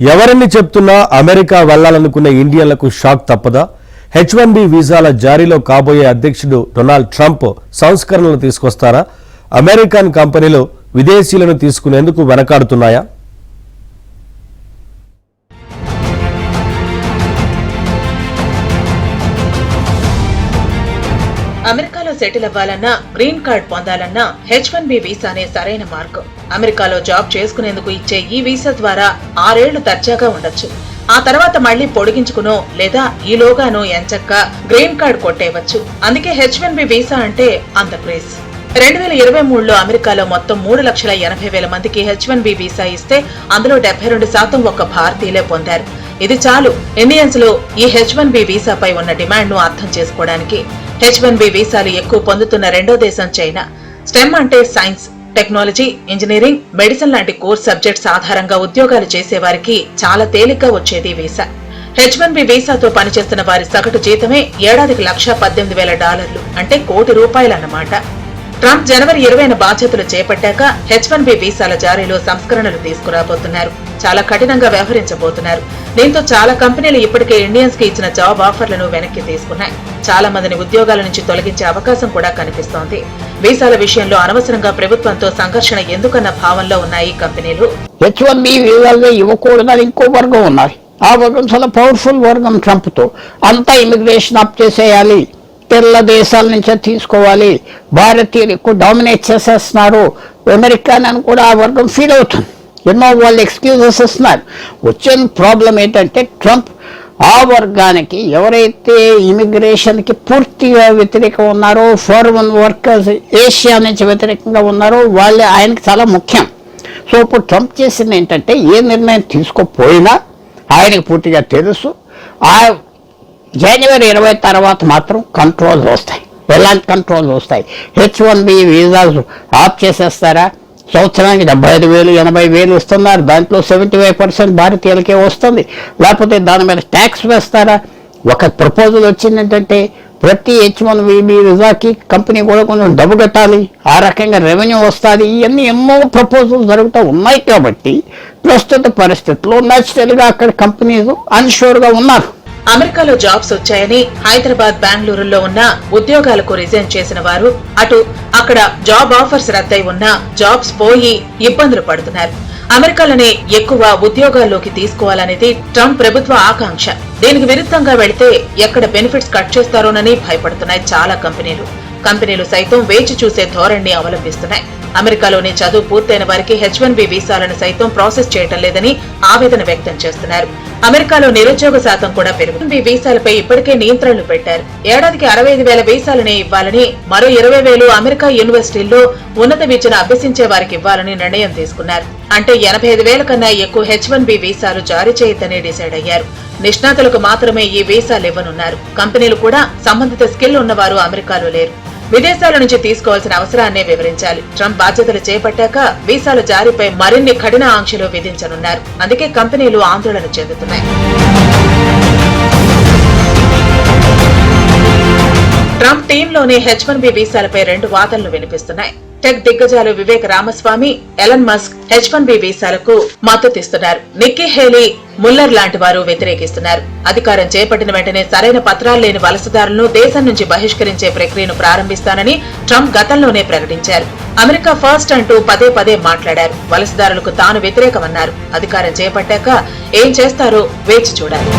ఎవరన్ని చెప్తున్నా America వెళ్లాలనుకున్న ఇండియన్లకు shock తప్పదా? H1B వీసాల జారీలో కాబోయే అధ్యక్షుడు డొనాల్డ్ ట్రంప్ సంస్కరణలు తీసుకొస్తారా? అమెరికన్ కంపెనీలు విదేశీయులను తీసుకునేందుకు వెనకాడుతున్నాయా? అమెరికాలో సెటిల్ అవ్వాలన్నా, గ్రీన్ కార్డ్ పొందాలన్నా H1B వీసానే సరైన మార్గం. అమెరికాలో జాబ్ చేసుకునేందుకు ఇచ్చే ఈ వీసా ద్వారా 6 ఏళ్లు దర్జాగా ఉండొచ్చు. ఆ తర్వాత మళ్లీ పొడిగించుకునో లేదా ఈలోగానో ఎంచక్కా గ్రీన్ కార్డ్ కొట్టేయవచ్చు. అందుకే H1B వీసా అంటే అంత క్రేజ్. 2023లో అమెరికాలో మొత్తం 3,80,000 మందికి H1B వీసా ఇస్తే అందులో 72% ఒక్క భారతీయులే పొందారు. ఇది చాలు ఇండియన్స్ లో ఈ H1B వీసాపై ఉన్న డిమాండ్ ను అర్థం చేసుకోవడానికి. H1B వీసాలు ఎక్కువ పొందుతున్న రెండో దేశం చైనా. స్టెమ్ అంటే సైన్స్, టెక్నాలజీ, ఇంజనీరింగ్, మెడిసిన్ లాంటి కోర్స్ సబ్జెక్ట్స్ ఆధారంగా ఉద్యోగాలు చేసేవారికి చాలా తేలిగ్గా వచ్చేది వీసా. H1B వీసాతో పనిచేస్తున్న వారి సగటు జీతమే ఏడాదికి $118,000 అంటే ₹1 కోటి అన్నమాట. ట్రంప్ జనవరి 20న బాధ్యతలు చేపట్టాక H1B వీసాల జారీలో సంస్కరణలు తీసుకురాబోతున్నారు. చాలా కఠినంగా వ్యవహరించబోతున్నారు. దీంతో చాలా కంపెనీలు ఇప్పటికే ఇండియన్స్ కి ఇచ్చిన జాబ్ ఆఫర్లను వెనక్కి తీసుకున్నాయి. చాలా మందిని ఉద్యోగాల నుంచి తొలగించే అవకాశం కూడా కనిపిస్తోంది. వీసాల విషయంలో అనవసరంగా ప్రభుత్వంతో సంఘర్షణ ఎందుకన్న భావంలో ఉన్నాయి కంపెనీలు. H1B వీసాలు ఇవ్వకూడదని ఇంకో వర్గం ఉన్నారు. ఆ వర్గం చాలా పవర్ఫుల్ వర్గం. ట్రంప్ తో అంతా ఇమిగ్రేషన్ అప్ చేసేయాలి, తెల్ల దేశాల నుంచే తీసుకోవాలి, భారతీయులు ఎక్కువ డామినేట్ చేసేస్తున్నారు అమెరికా అని కూడా ఆ వర్గం ఫీల్ అవుతుంది. ఎన్నో వాళ్ళు ఎక్స్క్యూజెస్ ఇస్తున్నారు. వచ్చిన ప్రాబ్లం ఏంటంటే ట్రంప్ ఆ వర్గానికి ఎవరైతే ఇమిగ్రేషన్కి పూర్తిగా వ్యతిరేకంగా ఉన్నారో, ఫారెన్ వర్కర్స్ ఏషియా నుంచి వ్యతిరేకంగా ఉన్నారో వాళ్ళే ఆయనకి చాలా ముఖ్యం. సో ఇప్పుడు ట్రంప్ చేసింది ఏంటంటే ఏ నిర్ణయం తీసుకోపోయినా ఆయనకు పూర్తిగా తెలుసు ఆ జనవరి 20 తర్వాత మాత్రం కంట్రోల్స్ వస్తాయి. ఎలాంటి కంట్రోల్స్ వస్తాయి? H1B వీసాలు ఆఫ్ చేసేస్తారా? సంవత్సరానికి 75,000 80,000 ఇస్తున్నారు. దాంట్లో 75% భారతీయులకే వస్తుంది. లేకపోతే దాని మీద ట్యాక్స్ వేస్తారా? ఒక ప్రపోజల్ వచ్చింది ఏంటంటే ప్రతి H1B వీసాకి కంపెనీ కూడా కొంచెం డబ్బు కట్టాలి, ఆ రకంగా రెవెన్యూ వస్తుంది. ఇవన్నీ ఎన్నో ప్రపోజల్స్ జరుగుతూ ఉన్నాయి. కాబట్టి ప్రస్తుత పరిస్థితుల్లో న్యాచురల్గా అక్కడ కంపెనీలు అన్షూర్గా ఉన్నారు. అమెరికాలో జాబ్స్ వచ్చాయని హైదరాబాద్, బెంగళూరులో ఉన్న ఉద్యోగాలకు రిజైన్ చేసిన వారు అక్కడ జాబ్ ఆఫర్స్ రద్దయి ఉన్నా జాబ్స్ పోయి ఇబ్బందులు పడుతున్నారు. అమెరికాలోనే ఎక్కువ ఉద్యోగాల్లోకి తీసుకోవాలనేది ట్రంప్ ప్రభుత్వ ఆకాంక్ష. దీనికి విరుద్ధంగా వెళితే ఎక్కడ బెనిఫిట్స్ కట్ చేస్తారోనని భయపడుతున్నాయి చాలా కంపెనీలు సైతం వేచి చూసే ధోరణిని అవలంబిస్తున్నాయి. అమెరికాలోని చదువు పూర్తయిన వారికి H1B వీసాలను సైతం ప్రాసెస్ చేయటం లేదని ఆవేదన వ్యక్తం చేస్తున్నారు. అమెరికాలో నిరుద్యోగ శాతం కూడా పెరుగుతుంది. వీసాలపై ఇప్పటికే నియంత్రణలు పెట్టారు. ఏడాదికి 65,000 వీసాలనే ఇవ్వాలని, మరో 20,000 అమెరికా యూనివర్సిటీల్లో ఉన్నత విద్యను అభ్యసించే వారికి ఇవ్వాలని నిర్ణయం తీసుకున్నారు. అంటే 85,000 కన్నా ఎక్కువ H1B వీసాలు జారీ చేయొద్దని డిసైడ్ అయ్యారు. నిష్ణాతులకు మాత్రమే ఈ వీసాలు ఇవ్వనున్నారు. కంపెనీలు కూడా సంబంధిత స్కిల్ ఉన్నవారు అమెరికాలో లేరు. విదేశాల నుంచి తీసుకోవాల్సిన అవసరాన్నే వివరించాలి. ట్రంప్ బాధ్యతలు చేపట్టాక వీసాల జారీపై మరిన్ని కఠిన ఆంక్షలు విధించనున్నారు. అందుకే కంపెనీలు ఆందోళన చెందుతున్నాయి. ట్రంప్ టీంలోని H1B వీసాలపై 2 వాదనలు వినిపిస్తున్నాయి. టెక్ దిగ్గజాలు Vivek Ramaswamy, Elon Musk H1B వీసాలకు మద్దతిస్తున్నారు. నిక్కీ హేలీ, ముల్లర్ లాంటి వారు వ్యతిరేకిస్తున్నారు. అధికారం చేపట్టిన వెంటనే సరైన పత్రాలు లేని వలసదారులను దేశం నుంచి బహిష్కరించే ప్రక్రియను ప్రారంభిస్తానని ట్రంప్ గతంలోనే ప్రకటించారు. అమెరికా ఫస్ట్ అంటూ పదే మాట్లాడారు. వలసదారులకు తాను వ్యతిరేకమన్నారు. అధికారం చేపట్టాక ఏం చేస్తారో వేచి చూడాలి.